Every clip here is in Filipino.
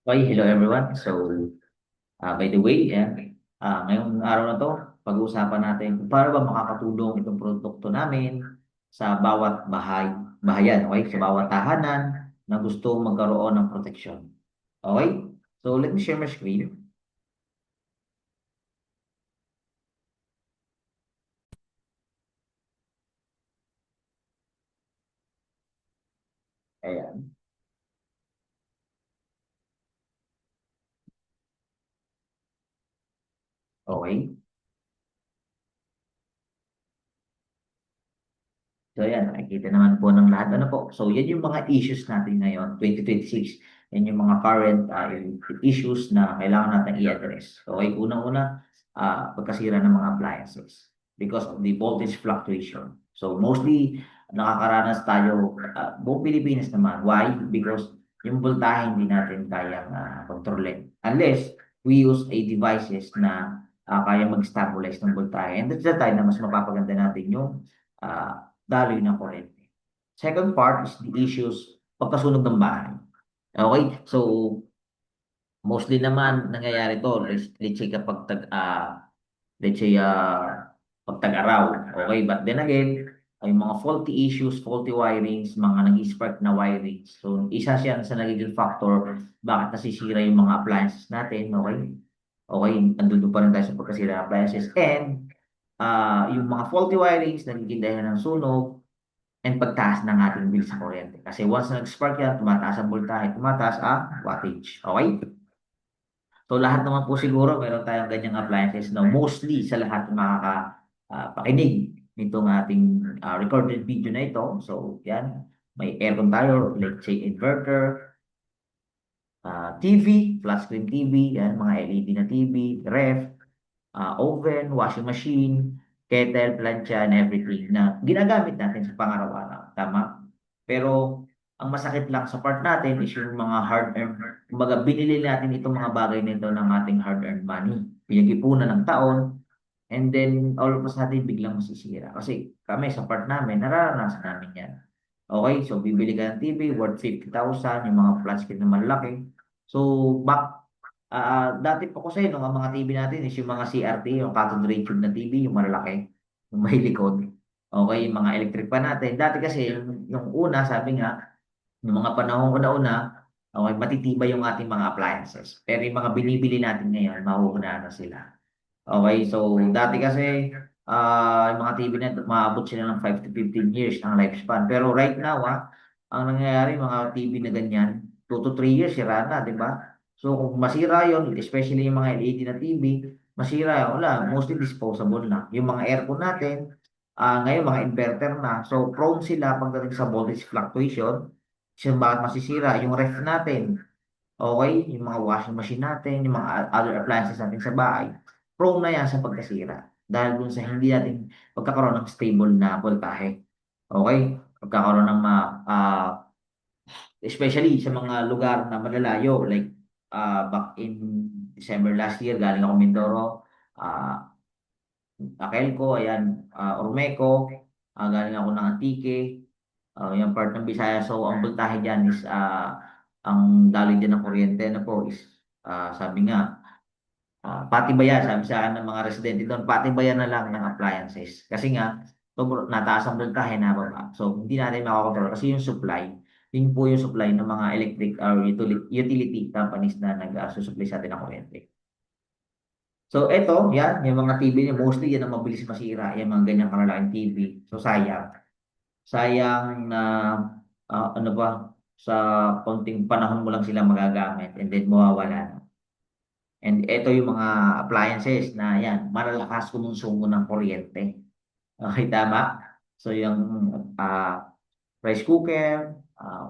Okay, hello everyone. By the way, ngayong araw na to, pag-uusapan natin kung paano ba makakatulong itong produkto namin sa bawat bahayan, okay? Sa bawat tahanan na gusto magkaroon ng proteksyon. Okay? So, let me share my screen. Ayan. Okay. So, ayan, nakikita naman po ng lahat. Ano po? So, yan yung mga issues natin ngayon, 2026. Yan yung mga current yung issues na kailangan natin i-address. Okay, unang-una, pagkasira ng mga appliances because of the voltage fluctuation. So, mostly, nakakaranas tayo, buong Pilipinas naman. Why? Because yung voltahe hindi natin kayang kontrolin. Unless, we use a devices na kaya mag-stabilize ng voltahe. And that's the time na mas mapapaganda natin yung daloy ng kuryente. Second part is the issues pagkasunog ng bahay. Okay? So, mostly naman nangyayari to, let's say kapag let's say, pag tag-araw. Okay? But then again, ay mga faulty issues, faulty wirings, mga nag-spark na wirings. So, isa siya sa nagiging factor bakit nasisira yung mga appliances natin. Okay? Okay, andun pa rin tayo sa pagkasira ng appliances. And, yung mga faulty wirings, nagiging dahilan ng sunog, and pagtaas ng ating bill sa kuryente. Kasi once nag-spark yan, tumataas ang voltahe, tumataas ang wattage. Okay? So lahat naman po siguro meron tayong ganyang appliances na mostly sa lahat ng makakapakinig nitong ating recorded video na ito. So yan, may aircon tayo, let's say inverter, TV, flat screen TV, yan, mga LED na TV, ref, oven, washing machine, kettle, plancha, and everything na ginagamit natin sa pangaraw-araw. Tama? Pero ang masakit lang sa part natin is yung mga hard-earned, kumbaga binili natin itong mga bagay nito ng ating hard-earned money. Pinag-ipunan ng taon, and then all of a sudden biglang masisira. Kasi kami sa part namin, nararanasan namin yan. Okay, so bibili ka ng TV worth 50,000, yung mga flat screen na malaki. So, dati pa ko sa'yo, nung ang mga TV natin is yung mga CRT, yung cathode ray tube na TV, yung malalaki, yung may likod. Okay, yung mga electric pa natin. Dati kasi, yung una, sabi nga, yung mga panahon una-una, okay, matitibay yung ating mga appliances. Pero yung mga binibili natin ngayon, mahuhuna na sila. Okay, so dati kasi, yung mga TV na maabot sila ng 5 to 15 years ang lifespan. Pero right now, ang nangyayari, mga TV na ganyan, 2 to 3 years, sira na, di ba? So kung masira yon, especially yung mga LED na TV, masira, wala, mostly disposable na. Yung mga aircon natin, ngayon mga inverter na. So prone sila pagdating sa voltage fluctuation. Kasi bakit masisira? Yung ref natin, okay? Yung mga washing machine natin, yung mga other appliances natin sa bahay, prone na yan sa pagkasira. Dahil dun sa hindi natin pagkakaroon ng stable na voltahe. Okay? Pagkakaroon ng especially sa mga lugar na malalayo, like back in December last year, galing ako Mindoro, ah Akelco, ayan, Ormeco, galing ako ng Antique, yung part ng Bisaya. So, ang voltahe dyan is, ang daloy din ng kuryente na po is, sabi nga, patibayan, sabi sa akin ng mga residente doon, patibayan na lang ng appliances. Kasi nga, nataas ang voltahe na baba. So, hindi natin makakontrol kasi yung supply, yun po yung supply ng mga electric or utility companies na nag-supply sa atin ng kuryente. So, eto, yan, yung mga TV niya, mostly yan ang mabilis masira, yung mga ganyang kalalaking TV. So, sayang. Sayang na, ano ba, sa konting panahon mo lang sila magagamit and then mawawala na. And eto yung mga appliances na yan, malalakas kumonsumo ng kuryente. Okay, tama? So, yung rice cooker,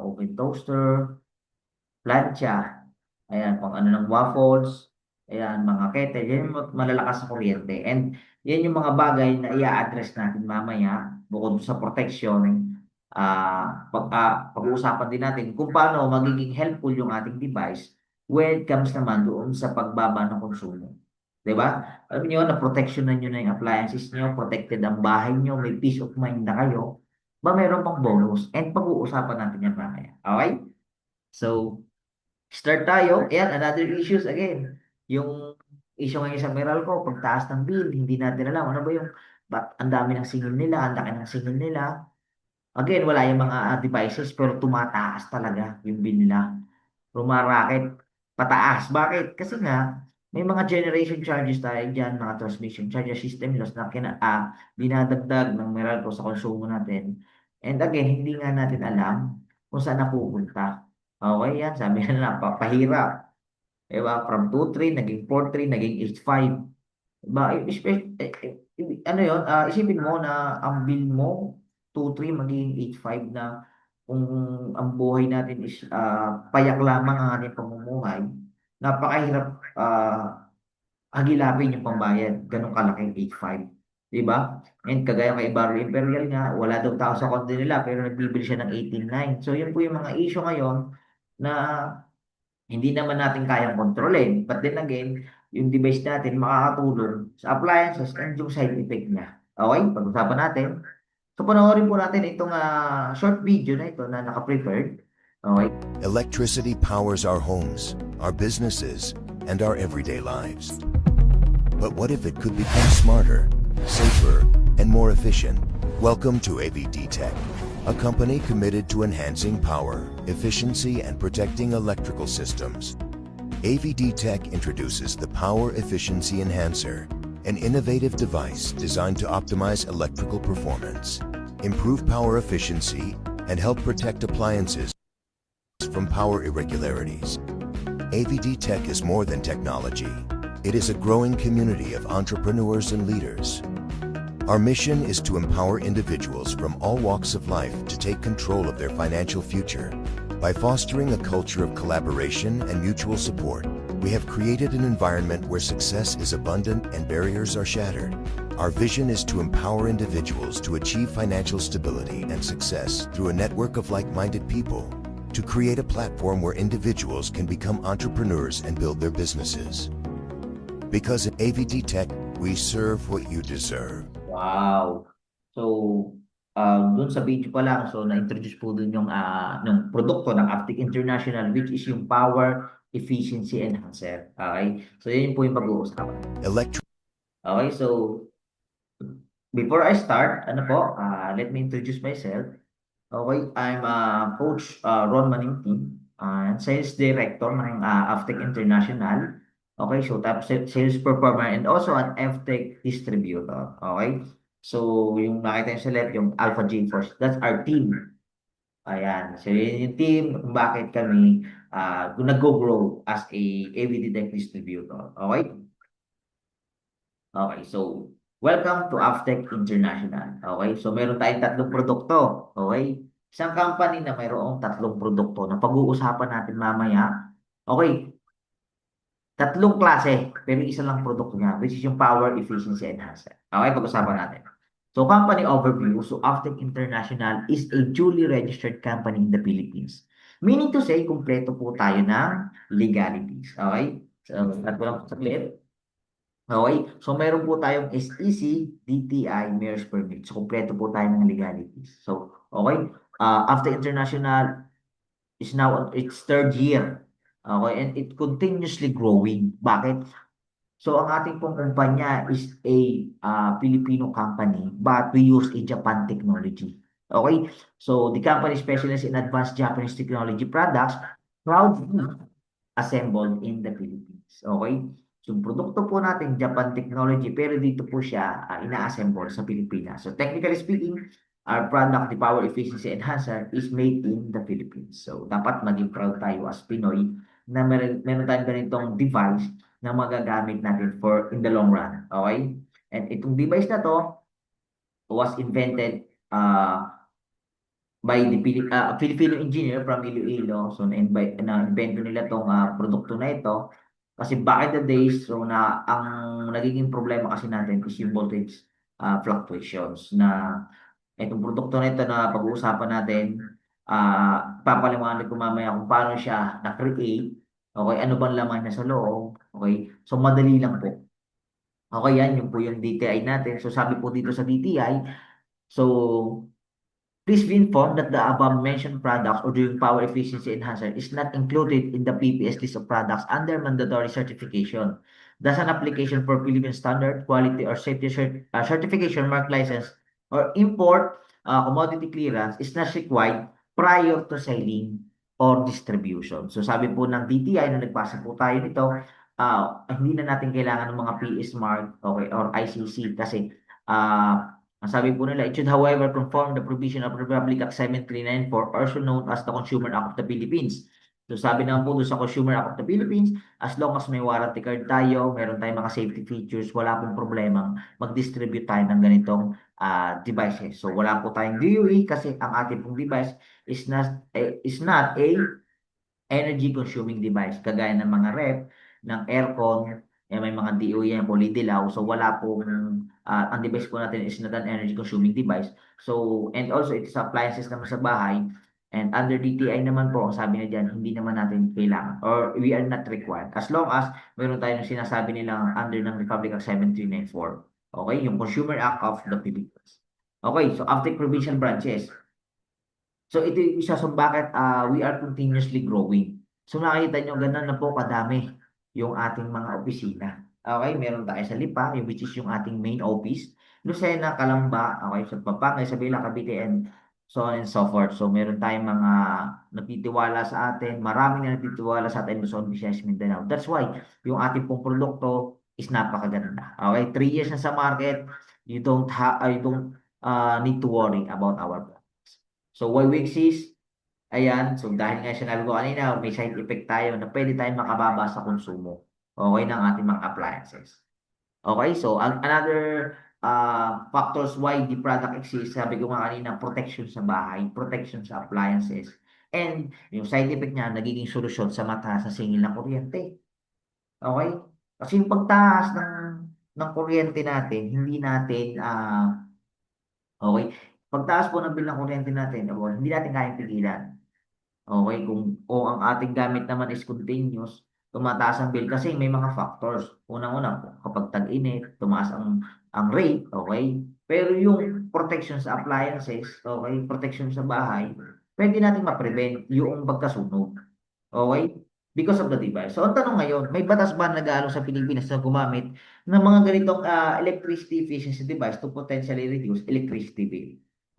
oven toaster, plancha, ayan, kung ano ng waffles, ayan, mga kettle, yan yung malalakas sa kuryente. And yan yung mga bagay na i-address natin mamaya, bukod sa protection, pag-uusapan din natin kung paano magiging helpful yung ating device when it comes naman doon sa pagbaba ng konsumo. 'Di ba? Alam niyo na protection na niyo na yung appliances niyo, protected ang bahay niyo, may peace of mind na kayo. Ba meron pang bonus and pag-uusapan natin yan mamaya. Okay? So, Start tayo. Ayan, another issues again. Yung issue ngayon sa Meralco, pagtaas ng bill, hindi natin alam ano ba yung, ang dami ng singil nila, ang laki ng singil nila. Again, wala yung mga devices, pero tumataas talaga yung bill nila. Rumaraket, pataas. Bakit? Kasi nga, may mga generation charges tayo dyan, mga transmission charges, system loss na dinadagdag ng Meralco sa konsumo natin. And again, hindi nga natin alam kung saan napupunta. Okay, yan. Sabi na papahirap. Diba? From 2.3, naging 4.3, naging 8.5. Diba? Ano yun? Isipin mo na ang bill mo, 2.3, magiging 8.5 na kung ang buhay natin is payak lamang ang ating pamumuhay, napakahirap hagilapin yung pambayad. Ganun kalaking 8.5. Diba? And kagaya kay Barrio Imperial nga, wala daw tao sa konti nila pero nagbibili siya ng 18.9. So yun po yung mga issue ngayon na hindi naman natin kayang kontrolin. But then again, yung device natin makakatulong sa appliances and yung side effect niya. Okay? Pag-usapan natin. So, panoorin po natin itong short video na ito na naka-prepared. Okay? Electricity powers our homes, our businesses, and our everyday lives. But what if it could become smarter, safer, and more efficient? Welcome to AVD Tech, a company committed to enhancing power, efficiency, and protecting electrical systems. AVD Tech introduces the Power Efficiency Enhancer, an innovative device designed to optimize electrical performance, improve power efficiency, and help protect appliances from power irregularities. AVD Tech is more than technology. It is a growing community of entrepreneurs and leaders. Our mission is to empower individuals from all walks of life to take control of their financial future. By fostering a culture of collaboration and mutual support, we have created an environment where success is abundant and barriers are shattered. Our vision is to empower individuals to achieve financial stability and success through a network of like-minded people, to create a platform where individuals can become entrepreneurs and build their businesses. Because at AVD Tech, we serve what you deserve. Wow. So, dun sa video pa lang, so na-introduce po dun yung produkto ng Aptic International, which is yung Power Efficiency Enhancer. Okay? So, yun po yung pag-uusapan. Okay, so before I start, ano po, let me introduce myself. Okay, I'm Coach Ron Maninti, Sales Director ng Aftec International. Okay, so top sales performer and also an Aftec distributor. Okay, so yung nakita niyo sa left, yung Alpha J Force, that's our team. Ayan, so yun yung team kung bakit kami nag-grow as a AVD Tech distributor. Okay? Okay, so welcome to Aftec International. Okay, so meron tayong tatlong produkto. Okay, isang company na mayroong tatlong produkto na pag-uusapan natin mamaya. Okay, tatlong klase, pero isa lang produkto niya, which is yung Power Efficiency Enhancer. Okay, pag-usapan natin. So, company overview. So, Aftec International is a duly registered company in the Philippines. Meaning to say, kumpleto po tayo ng legalities. Okay? So, at walang saglit. Okay? So, meron po tayong SEC, DTI, Mayor's Permit. So, kumpleto po tayo ng legalities. So, okay? After International is now on its third year. Okay? And it continuously growing. Bakit? So, ang ating pong kumpanya is a Filipino company, but we use a Japan technology. Okay? So, the company specializes in advanced Japanese technology products, proudly assembled in the Philippines. Okay? So, yung produkto po natin, Japan technology, pero dito po siya ina-assemble sa Pilipinas. So, technically speaking, our product, the Power Efficiency Enhancer, is made in the Philippines. So, dapat maging proud tayo as Pinoy na meron tayong ganitong device na magagamit natin for in the long run. Okay? And itong device na to was invented by the Filipino engineer from Iloilo. So, na-invento nila tong produkto na ito. Kasi back in the days, so ang nagiging problema kasi natin is yung voltage fluctuations na itong produkto na ito na pag-uusapan natin, papaliwanag ko mamaya kung paano siya na-create, okay, ano bang laman niya sa loob, okay, so madali lang po. Okay, yan, yung po yung DTI natin. So sabi po dito sa DTI, so Please be informed that the above-mentioned products or doing power efficiency enhancer is not included in the PPS list of products under mandatory certification. Thus, an application for Philippine Standard, Quality, or Safety Certification Mark License or import commodity clearance is not required prior to selling or distribution. So sabi po ng DTI na nagpasa po tayo nito, hindi na natin kailangan ng mga PS mark okay, or ICC kasi ang sabi po nila, it should however conform the provision of Republic Act 7394, also known as the Consumer Act of the Philippines. So sabi naman po doon sa Consumer Act of the Philippines, as long as may warranty card tayo, meron tayong mga safety features, wala pong problema mag-distribute tayo ng ganitong devices. So wala po tayong DOE kasi ang ating pong device is not a energy consuming device kagaya ng mga ref, ng aircon, may mga DOE yan, dilaw. So wala pong ang device po natin is not an energy consuming device. So and also it is appliances naman sa bahay. And under DTI naman po, ang sabi na dyan, hindi naman natin kailangan or we are not required as long as meron tayong sinasabi nilang under ng Republic Act 7394. Okay, yung Consumer Act of the Philippines. Okay, so after provincial branches, so ito yung isa sa bakit we are continuously growing. So nakikita nyo, ganun na po kadami yung ating mga opisina. Okay, meron tayo sa Lipa, which is yung ating main office. Lucena, Calamba, okay, sa Pampanga, Isabela, Cavite, and so on and so forth. So meron tayong mga nagtitiwala sa atin, marami na nagtitiwala sa atin Luzon, Visayas, Mindanao. That's why yung ating pong produkto is napakaganda. Okay, 3 years na sa market, you don't need to worry about our products. So why we exist? Ayan, so dahil nga sinabi ko kanina, may side effect tayo na pwede tayong makababa sa konsumo. Okay, ng ating mga appliances. Okay, so another factors why the product exists, sabi ko nga kanina, protection sa bahay, protection sa appliances, and yung side effect niya, nagiging solusyon sa mataas na singil ng kuryente. Okay? Kasi yung pagtaas ng kuryente natin, hindi natin, okay, pagtaas po ng bill ng kuryente natin, hindi natin kayang pigilan. Okay, kung ang ating gamit naman is continuous, tumataas ang bill kasi may mga factors. Unang-una, kapag tag-init, tumaas ang rate, okay? Pero yung protection sa appliances, okay, protection sa bahay, pwede natin ma-prevent yung pagkasunog. Okay? Because of the device. So, ang tanong ngayon, may batas ba nag-aalok sa Pilipinas na gumamit ng mga ganitong electricity efficiency device to potentially reduce electricity bill?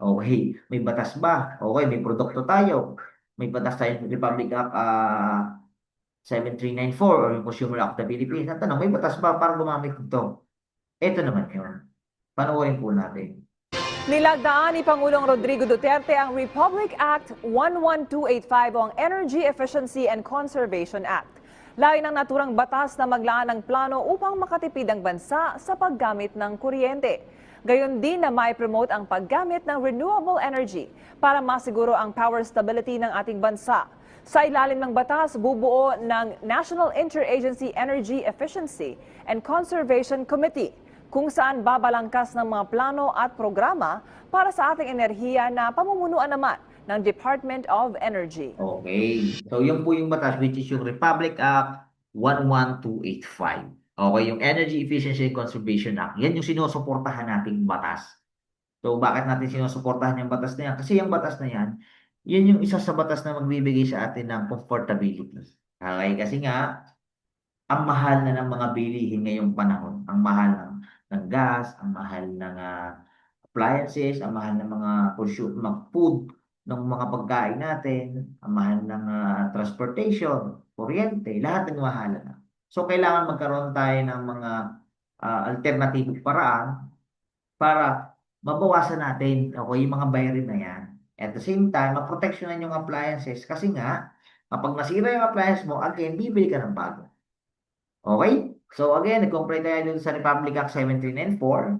Okay, may batas ba? Okay, may produkto tayo. May batas tayo ng Republic Act 7394 or yung Consumer Act of the Philippines. Ang tanong, may batas ba para gumamit ito? Ito naman yun. Panoorin po natin. Nilagdaan ni Pangulong Rodrigo Duterte ang Republic Act 11285 o ang Energy Efficiency and Conservation Act. Layo ng naturang batas na maglaan ng plano upang makatipid ang bansa sa paggamit ng kuryente. Gayon din na may promote ang paggamit ng renewable energy para masiguro ang power stability ng ating bansa. Sa ilalim ng batas, bubuo ng National Interagency Energy Efficiency and Conservation Committee, kung saan babalangkas ng mga plano at programa para sa ating enerhiya na pamumunuan naman ng Department of Energy. Okay. So, yun po yung batas which is yung Republic Act 11285. Okay, yung Energy Efficiency and Conservation Act. Yan yung sinusuportahan nating batas. So, bakit natin sinusuportahan yung batas na yan? Kasi yung batas na yan, yun yung isa sa batas na magbibigay sa atin ng comfortability. Okay, kasi nga, ang mahal na ng mga bilihin ngayong panahon. Ang mahal ng gas, ang mahal ng appliances, ang mahal ng mga food, ng mga pagkain natin, ang mahal ng transportation, kuryente, lahat ng mahal na. So, kailangan magkaroon tayo ng mga alternatibong paraan para mabawasan natin yung mga bayarin na yan. At the same time, maproteksyonan yung appliances kasi nga, kapag nasira yung appliance mo, again, bibili ka ng bago. Okay? So again, nag-comply tayo dun sa Republic Act 7394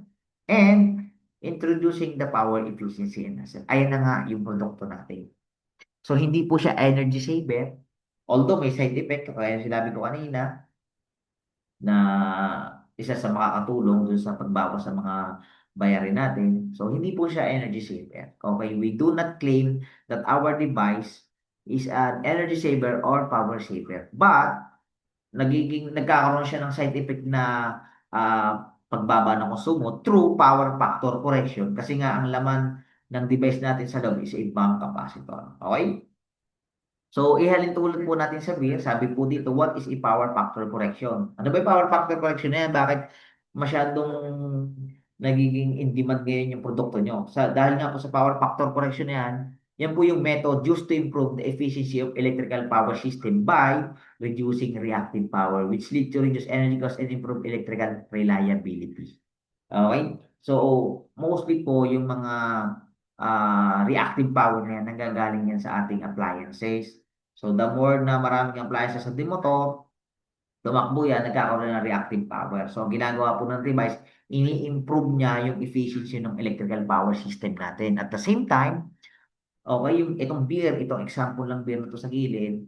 and introducing the power efficiency enhancer. Ayan na nga yung produkto natin. So hindi po siya energy saver, although may side effect, kaya sinabi ko kanina, na isa sa makakatulong dun sa pagbawas sa mga bayarin natin. So hindi po siya energy saver. Okay, we do not claim that our device is an energy saver or power saver. But nagkakaroon siya ng side effect na pagbaba ng konsumo through power factor correction kasi nga ang laman ng device natin sa loob is a bank capacitor. Okay? So, ihalin tulad po natin sabi po dito, what is a power factor correction? Ano ba yung power factor correction na yan? Bakit masyadong nagiging in demand ngayon yung produkto nyo? Dahil nga po sa power factor correction na yan po yung method used to improve the efficiency of electrical power system by reducing reactive power, which lead to reduce energy cost and improve electrical reliability. Okay? So, mostly po yung mga reactive power na yan, nanggagaling yan sa ating appliances. So, the more na maraming appliances sa motor, tumakbo yan, nagkakaroon ng reactive power. So, ang ginagawa po ng device, ini-improve niya yung efficiency ng electrical power system natin. At the same time, okay, itong beer, itong example lang beer na to sa gilid,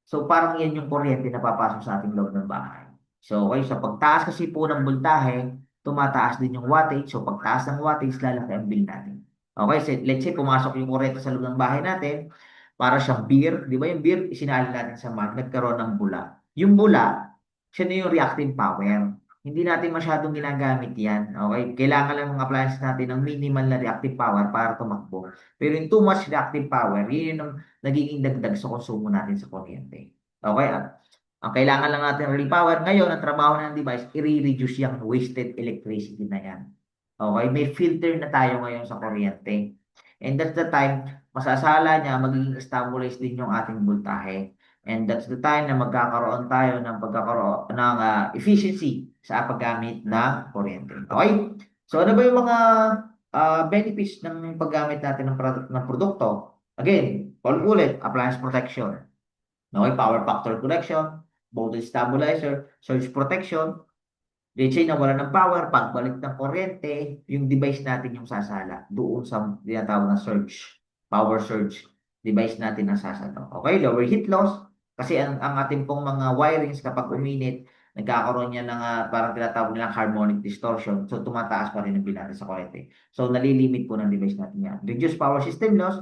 so parang yan yung kuryente na papasok sa ating loob ng bahay. So, okay, sa pagtaas kasi po ng voltahe, tumataas din yung wattage. So, pagtaas ng wattage, lalaki ang bill natin. Okay, so let's say pumasok yung kuryente sa loob ng bahay natin, para siyang beer, di ba yung beer, isinali natin sa mag, nagkaroon ng bula. Yung bula, siya na yung reactive power. Hindi natin masyadong ginagamit yan. Okay? Kailangan lang ng appliances natin ng minimal na reactive power para tumakbo. Pero yung too much reactive power, yun yung nagiging dagdag sa konsumo natin sa kuryente. Okay? At ang kailangan lang natin real power ngayon, ang trabaho ng device, i-reduce yung wasted electricity na yan. Okay? May filter na tayo ngayon sa kuryente. And that's the time, masasala niya, magiging stabilize din yung ating voltahe. And that's the time na magkakaroon tayo ng pagkakaroon ng efficiency sa paggamit ng kuryente. Okay? So ano ba yung mga benefits ng paggamit natin ng produkto? Again, ulit, appliance protection. Okay? Power factor correction, voltage stabilizer, surge protection. Let's say nawala ng power, pagbalik ng kuryente, yung device natin yung sasala doon sa tinatawag na surge, power surge device natin ang sasala. Okay, lower heat loss, kasi ang ating pong mga wirings kapag uminit, nagkakaroon niya ng parang tinatawag nilang harmonic distortion. So, tumataas pa rin ang bill natin sa kuryente. So, nalilimit po ng device natin yan. Reduce power system loss,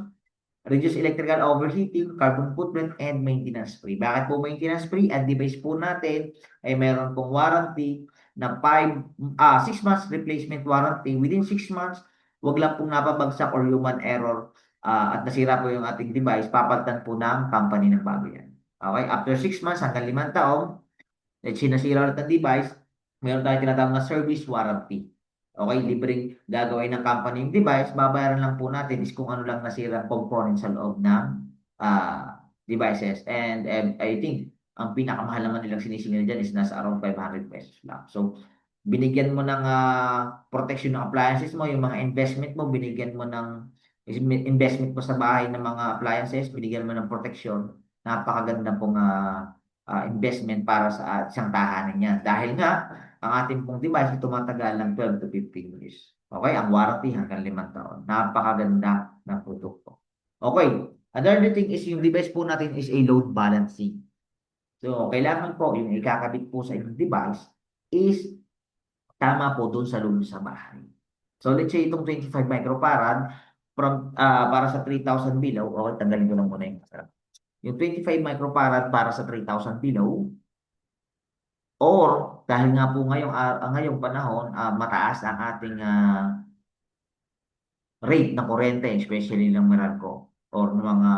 reduce electrical overheating, carbon footprint, and maintenance free. Bakit po maintenance free? Ang device po natin ay meron pong warranty na 6 months replacement warranty. Within 6 months, wag lang pong napabagsak or human error at nasira po yung ating device, papalitan po ng company ng bago yan. Okay? After 6 months hanggang 5 taon, let's say nasira ulit ang device, meron tayong tinatawag na service warranty. Okay, libreng gagawin ng company yung device, babayaran lang po natin is kung ano lang nasira component sa loob ng devices. And I think, ang pinakamahal naman nilang sinisingil dyan is nasa around 500 pesos lang. So, binigyan mo ng protection ng appliances mo, yung mga investment mo, binigyan mo ng investment mo sa bahay ng mga appliances, binigyan mo ng protection. Napakaganda pong investment para sa isang tahanan niya. Dahil nga, ang ating pong device tumatagal ng 12 to 15 years. Okay, ang warranty hanggang 5 taon. Napakaganda ng produkto. Okay, another thing is yung device po natin is a load balancing. So, kailangan po yung ikakabit po sa inyong device is tama po doon sa loob sa bahay. So, let's say itong 25 microfarad para sa 3,000 below, okay, tanggalin ko lang muna yung 25 microfarad para sa 3,000 below, or dahil nga po ngayong panahon, mataas ang ating rate ng kuryente, especially ng Meralco or ng mga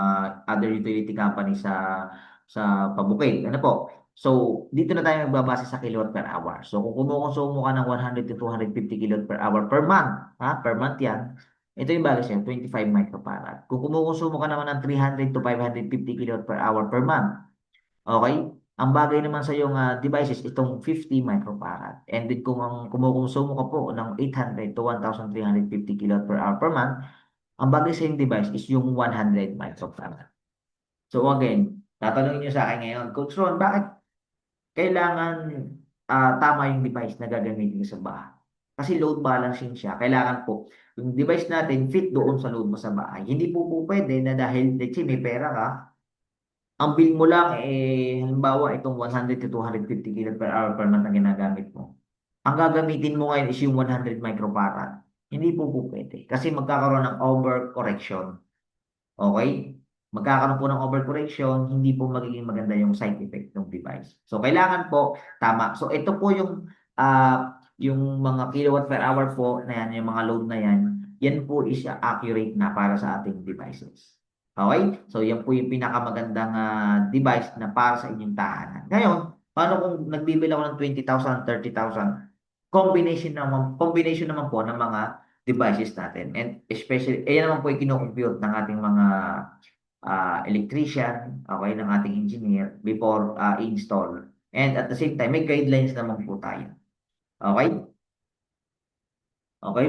other utility company sa pabukid. Ano po? So, dito na tayo magbabase sa kilowatt per hour. So, kung kumukonsumo ka ng 100 to 250 kilowatt per hour per month, per month yan, ito yung bagay sa'yo, 25 microfarad. Kung kumukonsumo ka naman ng 300 to 550 kilowatt per hour per month, okay? Ang bagay naman sa iyong devices, itong 50 microfarad. And then kung kumukonsumo ka po ng 800 to 1,350 kilowatt per hour per month, ang bagay sa iyong device is yung 100 microfarad. So again, tatanungin nyo sa akin ngayon, Coach Ron, bakit kailangan tama yung device na gagamitin sa bahay? Kasi load balancing siya. Kailangan po, yung device natin fit doon sa load mo sa bahay. Hindi po pwede na dahil, let's say, may pera ka, ang bill mo lang, halimbawa, itong 100 to 250 kilowatt per hour per month ang ginagamit mo. Ang gagamitin mo ngayon is yung 100 microfarad. Hindi po pwede. Kasi magkakaroon ng overcorrection. Okay? Magkakaroon po ng overcorrection, hindi po magiging maganda yung side effect ng device. So, kailangan po, tama. So, ito po yung mga kilowatt per hour po na yan, yung mga load na yan, yan po is accurate na para sa ating devices. Okay? So, yan po yung pinakamagandang device na para sa inyong tahanan. Ngayon, paano kung nagbibili ako ng 20,000, 30,000? Combination naman po ng mga devices natin. And especially, ayan naman po yung kinocompute ng ating mga electrician, okay, ng ating engineer before install. And at the same time, may guidelines naman po tayo. Okay? Okay?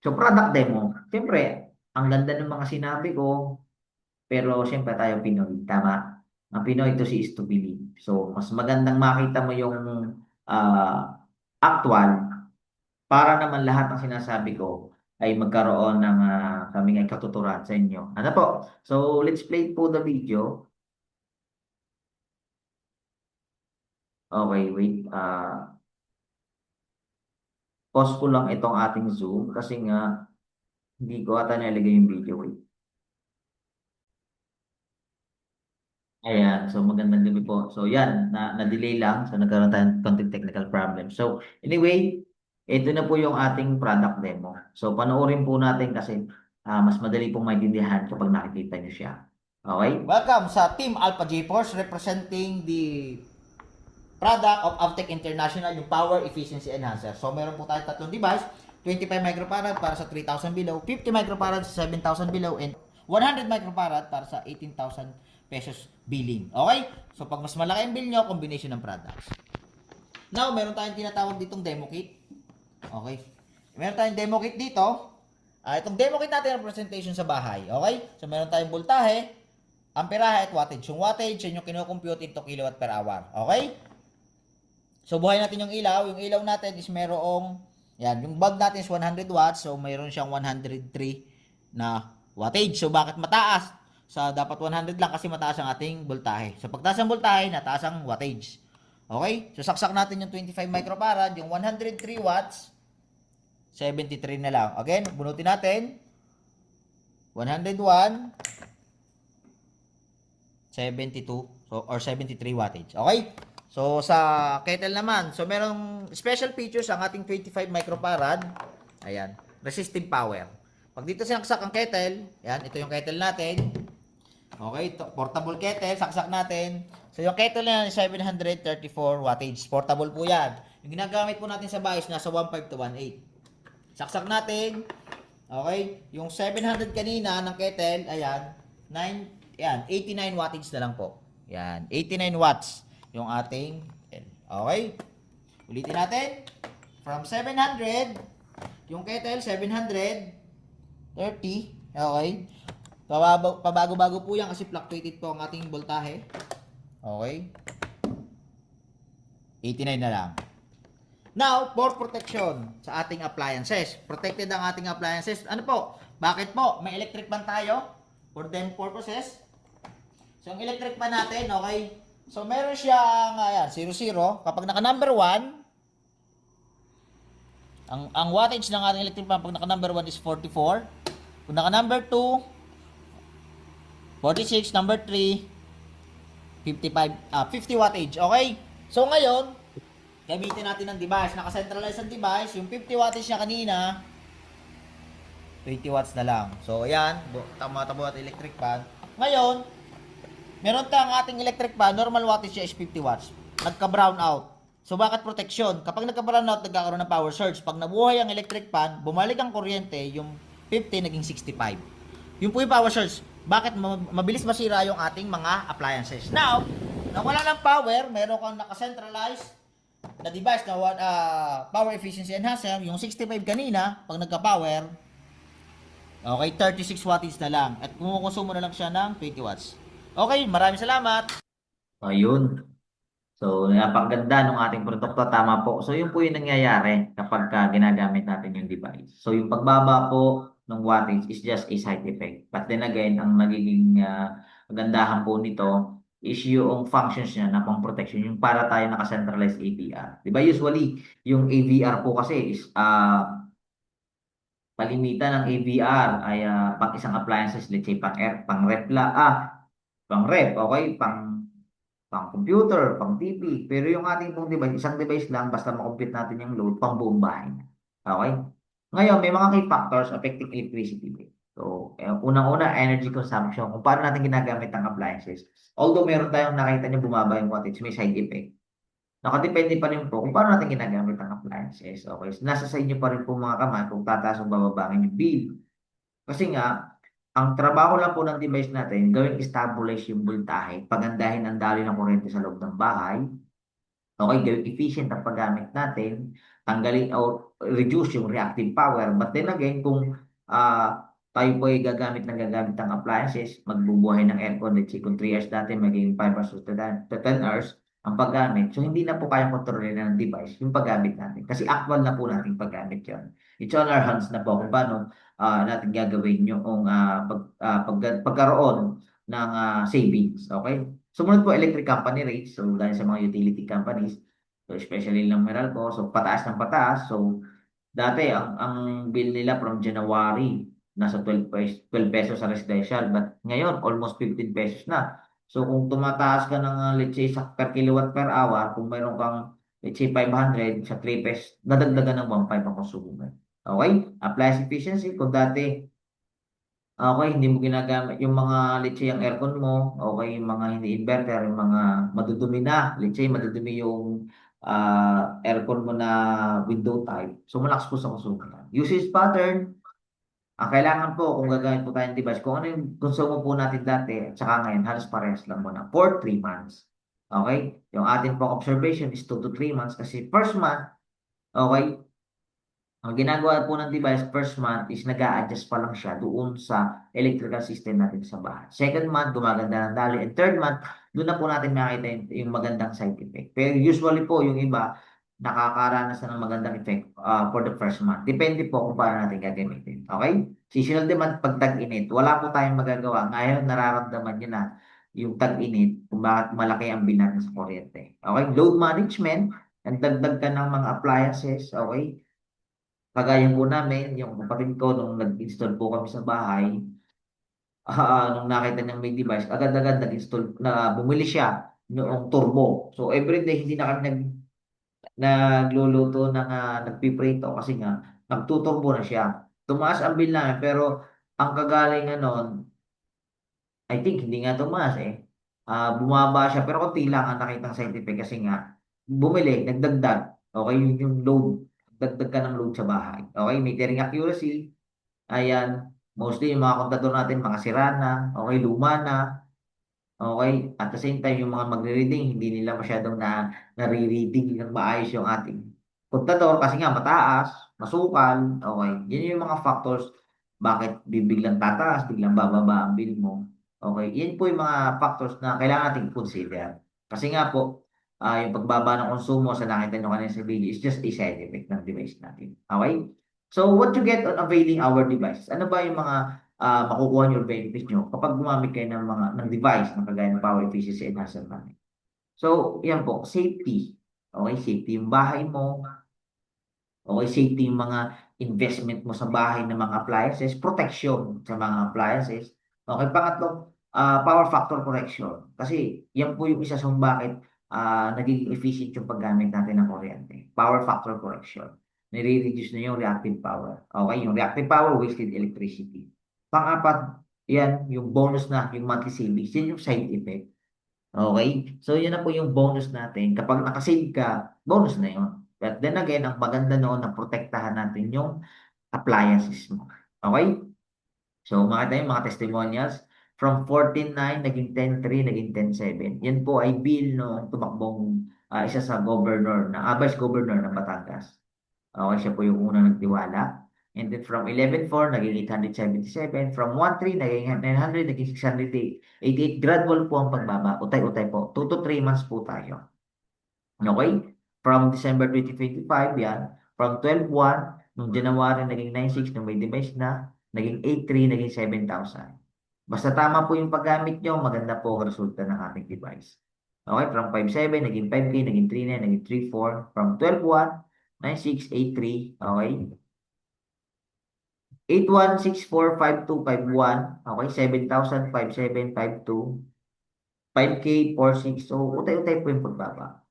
So, product demo. Siyempre, ang ganda ng mga sinabi ko, pero siyempre tayo Pinoy, tama? Ang Pinoy to see is to believe. So, mas magandang makita mo yung actual para naman lahat ng sinasabi ko ay magkaroon ng kaming ay katuturan sa inyo. Ano po? So, let's play po the video. Okay, wait. Pause ko lang itong ating Zoom kasi nga hindi ko ata nilagay yung video. Wait. Ayan, so magandang gabi po. So yan, na-delay lang. So nagkaroon tayo ng konting technical problem. So anyway, ito na po yung ating product demo. So panoorin po natin kasi mas madali pong maintindihan kapag nakikita niyo siya. Okay? Welcome sa Team Alpha GeForce representing the product of Avtec International, yung Power Efficiency Enhancer. So meron po tayo tatlong device, 25 microfarad para sa 3,000 below, 50 microfarad sa 7,000 below, and 100 microfarad para sa 18,000 pesos billing. Okay? So pag mas malaki ang bill nyo, combination ng products. Now, meron tayong tinatawag ditong demo kit. Okay? Meron tayong demo kit dito. Itong demo kit natin representation sa bahay. Okay? So meron tayong voltahe, amperahe at wattage. Yung wattage, yun yung kinocompute into kilowatt per hour. Okay? So buhay natin yung ilaw. Yung ilaw natin is merong, yan, yung bulb natin is 100 watts. So mayroon siyang 103 na wattage. So bakit mataas? Dapat 100 lang kasi mataas ang ating voltahe. So pagtaas ang voltahe, nataas ang wattage. Okay? So saksak natin yung 25 microfarad, yung 103 watts, 73 na lang. Again, bunutin natin. 101, 72, so, or 73 wattage. Okay? So sa kettle naman, so merong special features ang ating 25 microfarad. Ayan, resistive power. Pag dito sinaksak ang kettle, ayan, ito yung kettle natin. Okay, portable kettle, saksak natin. So yung kettle na yan, 734 wattage. Portable po yan. Yung ginagamit po natin sa bahay is nasa 1.5 to 1.8. Saksak natin. Okay, yung 700 kanina ng kettle, ayan, 89 wattage na lang po. Yan, 89 watts yung ating kettle. Okay? Ulitin natin. From 700, yung kettle, 730. Okay? Pabago-bago po yan kasi fluctuated po ang ating voltahe. Okay? 89 na lang. Now, for protection sa ating appliances. Protected ang ating appliances. Ano po? Bakit po? May electric fan tayo for them purposes. So, ang electric fan natin, okay? So, meron siyang, ayan, 00. Kapag naka number 1, ang wattage ng ating electric fan pag naka number 1 is 44. Kung naka number 2, 46, number 3, 50 wattage. Okay? So, ngayon, gamitin natin ang device. Naka-centralize ang device. Yung 50 wattage niya kanina, 20 watts na lang. So, ayan. Tama-tabo at electric fan. Ngayon, meron tayong ating electric fan. Normal wattage niya is 50 watts. Nagka-brown out. So, bakit protection? Kapag nagka-brown out, nagkakaroon ng power surge. Pag nabuhay ang electric fan, bumalik ang kuryente, yung 50 naging 65. Yun po yung power surge. Bakit mabilis masira yung ating mga appliances? Now, nawala ng power, meron kang naka-centralized na device na power efficiency enhancer, yung 65 kanina, pag nagka-power, okay, 36 wattage na lang. At kumukonsumo na lang siya ng 20 watts. Okay, maraming salamat. Ayun. So, napakaganda ng ating produkto. Tama po. So, yun po yung nangyayari kapag ginagamit natin yung device. So, yung pagbaba po ng wattage is just a side effect. But then again, ang nagiging kagandahan po nito is yung functions niya na pang protection, yung para tayo naka-centralized AVR. Diba usually, yung AVR po kasi is palimitan ng AVR ay pang isang appliances, let's say pang rep pang rep, okay, pang computer, pang TV. Pero yung ating pong device, isang device lang, basta makompute natin yung load, pang buong bahay. Okay? Ngayon, may mga key factors affecting electricity bill. So, unang-una, energy consumption. Kung paano natin ginagamit ang appliances. Although meron tayong nakita niyo bumaba yung wattage, may side effect. Nakadepende pa rin po kung paano natin ginagamit ang appliances. Okay, so, nasa sa inyo pa rin po mga kamay kung tataas o bababangin yung bill. Kasi nga, ang trabaho lang po ng device natin, gawing stabilize yung voltahe, pagandahin ang daloy ng kuryente sa loob ng bahay. Okay, gawing efficient ang paggamit natin, tanggalin or reduce yung reactive power. But then again, kung tayo po ay gagamit ng appliances, magbubuhay ng aircon, let's say kung 3 hours dati, maging 5 hours to 10 hours ang paggamit. So, hindi na po kaya kontrolin ng device yung paggamit natin. Kasi actual na po natin paggamit yun. It's on our hands na po kung paano natin gagawin yung pagkaroon ng savings. Okay? Sumunod po electric company rates. So, dahil sa mga utility companies, so especially ng Meralco, so pataas ng pataas. So, dati ang bill nila from January nasa 12 pesos sa residential, but ngayon almost 15 pesos na. So, kung tumataas ka ng let's say sa per kilowatt per hour, kung mayroon kang let's say 500 sa 3 pesos, nadagdagan ng 1.5 ang konsumo mo. Okay? Appliance efficiency, kung dati okay, hindi mo ginagamit yung mga, let's say, yung aircon mo, okay, yung mga hindi inverter, yung mga madudumi na, let's say, madudumi yung aircon mo na window type. So, malakas po sa konsumo. Usage pattern, ang kailangan po, kung gagamit po tayo ng device, kung ano yung konsumo po natin dati, at saka ngayon, halos parehas lang muna, for 3 months. Okay? Yung ating pong observation is 2 to 3 months kasi first month, okay, ang ginagawa po ng device first month is nag-a-adjust pa lang siya doon sa electrical system natin sa bahay. Second month, gumaganda ng daloy. And third month, doon na po natin makita yung magandang side effect. Pero usually po, yung iba, nakakaranas na ng magandang effect for the first month. Depende po kung paano natin gagamitin. Okay? Seasonal demand pag tag-init, wala po tayong magagawa. Ngayon, nararamdaman nyo na yung tag-init kung bakit malaki ang binan sa kuryente. Okay? Load management, ang dagdag ka ng mga appliances, okay? Kagaya po namin, yung kapatid ko, nung nag-install po kami sa bahay, nung nakita niyang may device, agad-agad nag-install, na bumili siya noong turbo. So, everyday, hindi na kami nagluluto ng nagpiprito kasi nga, nagtuturbo na siya. Tumaas ang bill namin, pero ang kagalingan nun, I think, hindi nga tumaas eh. Bumaba siya, pero konti lang ang nakitang side effect kasi nga, bumili, nagdagdag. Okay, yung load, dagdag ka ng load sa bahay. Okay, metering accuracy, ayan, mostly yung mga kontador natin, mga sira na, okay, luma na, okay, at the same time, yung mga magre-reading, hindi nila masyadong nare-reading ng maayos yung ating kontador kasi nga mataas, masukal, okay, yun yung mga factors bakit biglang tataas, biglang bababa ang bill mo. Okay, yan po yung mga factors na kailangan nating consider. Kasi nga po, yung pagbaba ng konsumo sa nakita nyo kanina sa video is just a side effect ng device natin. Okay? So, what you get on availing our device? Ano ba yung mga makukuha nyo or benefits nyo kapag gumamit kayo ng device na kagaya ng power efficiency enhancer natin? So, yan po, safety. Okay, safety yung bahay mo. Okay, safety yung mga investment mo sa bahay ng mga appliances. Protection sa mga appliances. Okay, pangatlo, power factor correction. Kasi yan po yung isa sa bakit nagiging efficient yung paggamit natin ng kuryente. Power factor correction. Nire-reduce na yung reactive power. Okay, yung reactive power, wasted electricity. Pang-apat, yan, yung bonus na, yung monthly savings. Yan yung side effect. Okay? So, yun na po yung bonus natin. Kapag nakasave ka, bonus na yun. But then again, ang maganda noon na protektahan natin yung appliances mo. Okay? So, makita yung mga testimonials. From 14.9, naging 10.3, naging 10.7. Yan po ay bill no tumakbong isa sa governor, vice governor ng Batangas. Okay, siya po yung unang nagtiwala. And then from 11.4, naging 877. From 1.3, naging 900, naging 688. Gradual po ang pagbaba. Utay-utay po. 2 to 3 months po tayo. Okay? From December 2025, yan. From 12.1, nung January, naging 9.6, nung may device na, naging 8.3, naging 7,000. Basta tama po yung paggamit nyo, maganda po ang resulta ng ating device. Okay? From 5.7, naging 5K, naging 3.9, naging 3.4. From 12.1, 9683, okay? 81645251, okay? 7,05752, 5K 46. So, utay-utay po yung pagbaba.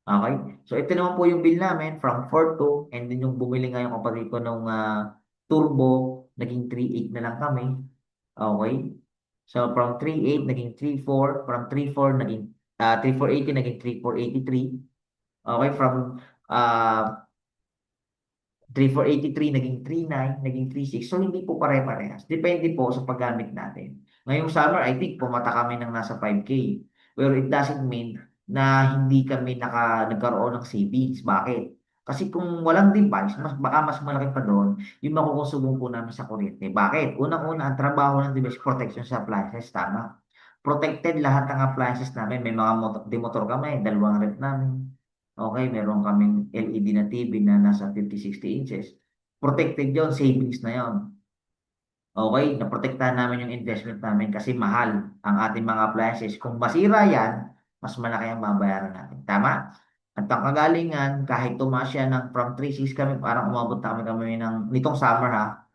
Okay? So, ito naman po yung bill namin from 4.2 and then yung bumili nga yung kapatid ko nung turbo, naging 3.8 na lang kami. Okay? So, from 3.8 naging 3.4, from 3.4 naging 3.480 naging 3.483. Okay? From uh, 3,483 naging 3,900, naging 3,600. So, hindi po pare-parehas. Depende po sa paggamit natin. Ngayong summer, I think, pumata kami ng nasa 5K. Pero it doesn't mean na hindi kami nagkaroon ng savings. Bakit? Kasi kung walang device, baka mas malaki pa doon yung makukonsumo po namin sa kuryente. Bakit? Unang-una, ang trabaho ng device protection sa appliances, tama. Protected lahat ng appliances namin. May mga motor kami, dalawang rep namin. Okay, meron kaming LED na TV na nasa 50-60 inches. Protected yon, savings na yon. Okay, naprotektahan namin yung investment namin kasi mahal ang ating mga appliances. Kung masira yan, mas malaki ang babayaran natin. Tama? At ang kagalingan, kahit tumaas yan ng from 3.6 kami, parang umabot na kami ng nitong summer ha.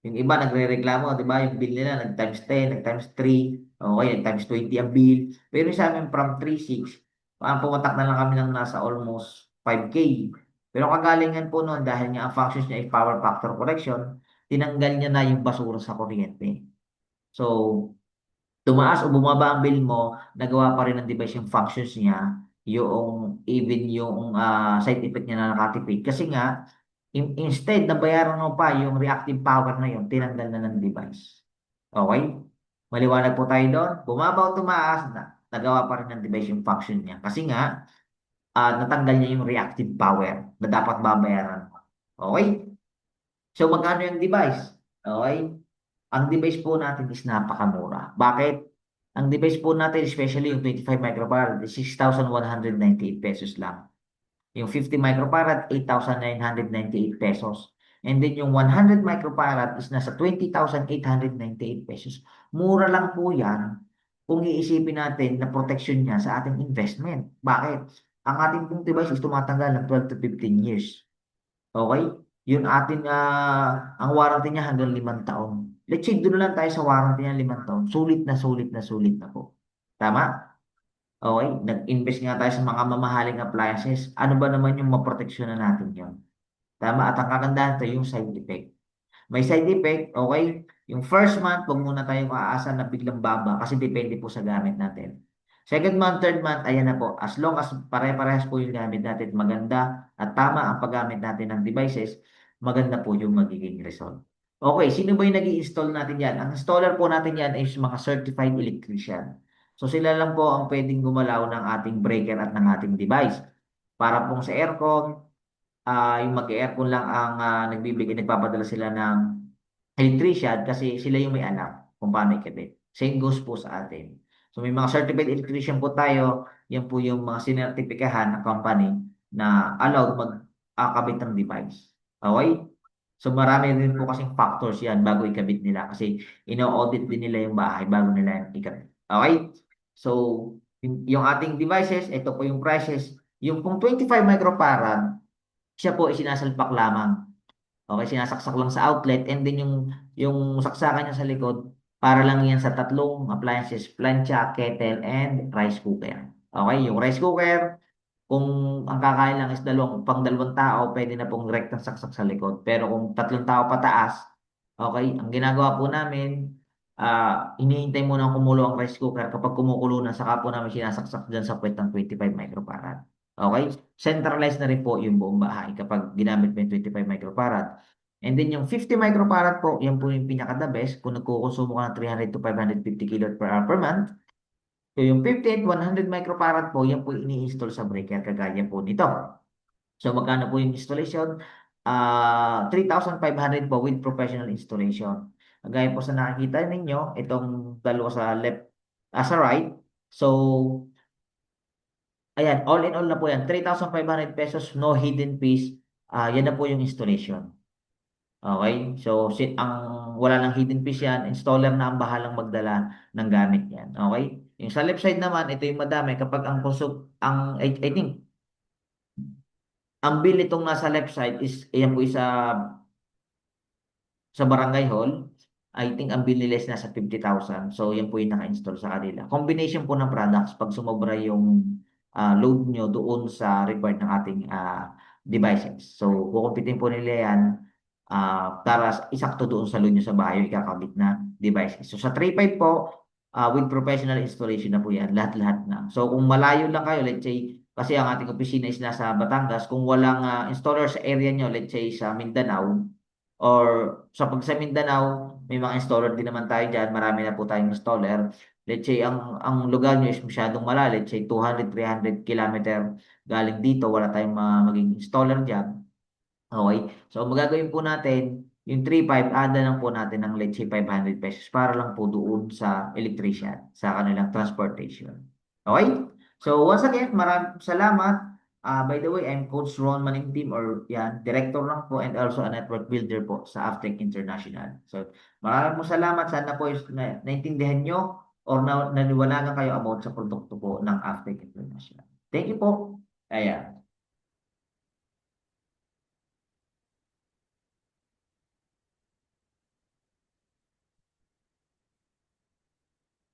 Yung iba nagrereklamo, di ba? Yung bill nila nag-times 10, nag-times 3, okay, nag-times 20 ang bill. Pero yung sa amin from 3.6, pumatak na lang kami ng nasa almost 5K. Pero kagalingan po noon dahil nga ang functions niya ay power factor correction, tinanggal niya na yung basura sa kuryente. So, tumaas o bumaba ang bill mo, nagawa pa rin ng device yung functions niya, yung even yung side effect niya na nakatipid. Kasi nga, instead na bayaran mo pa yung reactive power na yun, tinanggal na ng device. Okay? Maliwanag po tayo doon. Bumaba o tumaas, nagawa pa rin ng device yung function niya. Kasi nga, natanggal niya yung reactive power na dapat babayaran mo. Okay? So, magkano yung device? Okay? Ang device po natin is napakamura. Bakit? Ang device po natin, especially yung 25 microfarad, is 6,198 pesos lang. Yung 50 microfarad, 8,998 pesos. And then yung 100 microfarad is nasa 20,898 pesos. Mura lang po yan kung iisipin natin na protection niya sa ating investment. Bakit? Ang ating pong device is tumatagal ng 12 to 15 years. Okay? Yun ating, ang warranty niya hanggang 5 taon. Let's say, doon lang tayo sa warranty niya 5 taon. Sulit na sulit na sulit na po. Tama? Okay, nag-invest nga tayo sa mga mamahaling appliances. Ano ba naman yung maproteksyonan natin yon? Tama, at ang kagandahan ito yung side effect. May side effect, okay? Yung first month, huwag muna tayong aasa na biglang baba kasi depende po sa gamit natin. Second month, third month, ayan na po. As long as pare-parehas po yung gamit natin, maganda at tama ang paggamit natin ng devices, maganda po yung magiging result. Okay, sino ba yung nag-i-install natin yan? Ang installer po natin yan is mga certified electrician. So sila lang po ang pwedeng gumalaw ng ating breaker at ng ating device. Para pong sa aircon, yung mag-aircon lang ang nagpapadala sila ng electrician kasi sila yung may alam kung paano ikabit. Same goes po sa atin. So may mga certified electrician po tayo, yan po yung mga sinertipikahan ng company na allowed mag-akabit ng device. Okay? So marami rin po kasing factors yan bago ikabit nila kasi ino-audit din nila yung bahay bago nila ikabit. Okay? So, yung ating devices, ito po yung prices. Yung pong 25 microfarad, siya po ay sinasalpak lamang. Okay, sinasaksak lang sa outlet and then yung saksakan niya sa likod, para lang yan sa tatlong appliances, plancha, kettle, and rice cooker. Okay, yung rice cooker, kung ang kakain lang is pang dalawang tao, pwede na pong rektang saksak sa likod. Pero kung tatlong tao pataas, okay, ang ginagawa po namin, hinihintay muna kumulo ang rice cooker. Kapag kumukulo na, saka po namin sinasaksak dyan sa puwet ng 25 microfarad. Okay? Centralized na rin po yung buong bahay kapag ginamit mo yung 25 microfarad. And then yung 50 microfarad po, yan po yung pinaka-the best kung nagkukonsumo ka ng 300 to 550 kilowatt per hour per month. So yung 50 at 100 microfarad po, yan po ini-install sa breaker kagaya po nito. So magkano po yung installation? 3,500 po with professional installation. Gaya po sa nakikita ninyo, itong dalawa sa left, sa right. So, ayan, all in all na po yan. 3,500 pesos, no hidden fees. Yan na po yung installation. Okay? So, wala nang hidden fees yan. Installer na ang bahalang magdala ng gamit yan. Okay? Yung sa left side naman, ito yung madami. Kapag I think, ang bill itong nasa left side is, ayan po sa barangay hall. I think ang bill nila is nasa 50,000. So, yan po yung naka-install sa kanila. Combination po ng products. Pag sumobra yung load nyo doon sa required ng ating devices. So, kukumpitin po nila yan para isakto doon sa load nyo sa bahay yung ikakabit na devices. So, sa 3.5 po, with professional installation na po yan, lahat-lahat na. So, kung malayo lang kayo, let's say, kasi ang ating opisina is nasa Batangas, kung walang installer sa area nyo, let's say sa Mindanao, or sa Mindanao, may mga installer din naman tayo dyan, marami na po tayong installer. Let's say, ang lugar nyo is masyadong malayo, let's say 200, 300 kilometer galing dito, wala tayong maging installer dyan. Okay? So, ang magagawin po natin, yung 3.5, ada lang po natin ng let's say 500 pesos para lang po doon sa electrician, sa kanilang transportation. Okay? So, once again, maraming salamat. By the way, I'm Coach Ron Maningtim or yan, director lang po and also a network builder po sa Aftec International. So, maraming salamat. Sana po naintindihan nyo or naniwalagan kayo about sa produkto po ng Aftec International. Thank you po. Ayan.